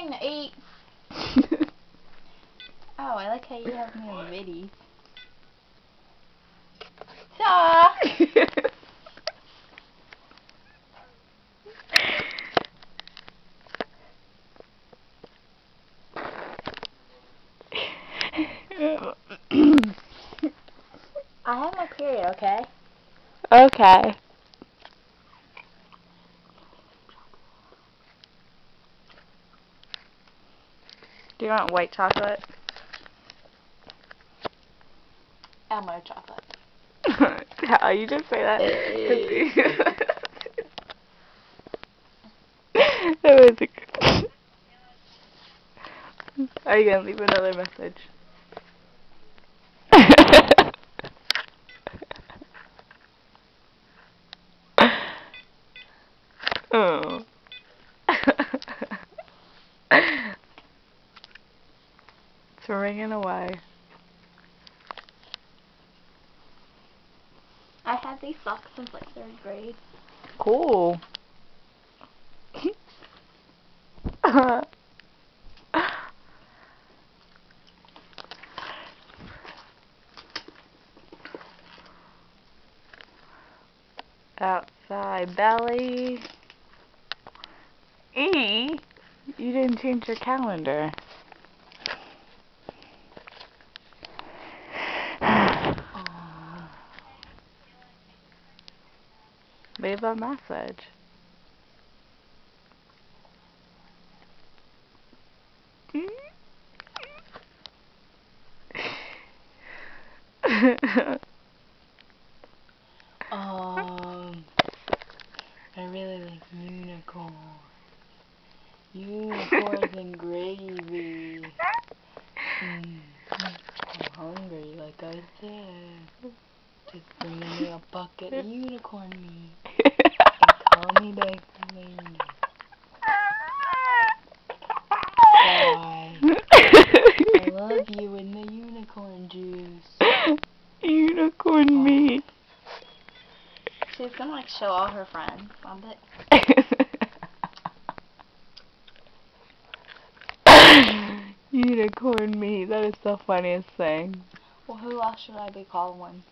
trying to eat. Oh, I like how you have me on video. I have my period, okay? Okay. Do you want white chocolate? Elmo chocolate. How you just say that? That was a good. Are you gonna leave another message? Oh. It's ringing away. I had these socks since like 3rd grade. Cool. Outside belly. E, you didn't change your calendar. Leave a message. I really like unicorn. Unicorns and gravy. I'm hungry, like I said. Just bring me a bucket of unicorn meat and call me back later. Bye. I love you in the unicorn juice. Unicorn meat. She's gonna like show all her friends on it. Unicorn meat. That is the funniest thing. Well, who else should I be calling?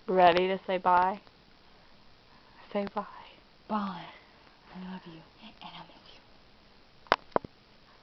Ready to say bye? Say bye. Bye. I love you, and I'm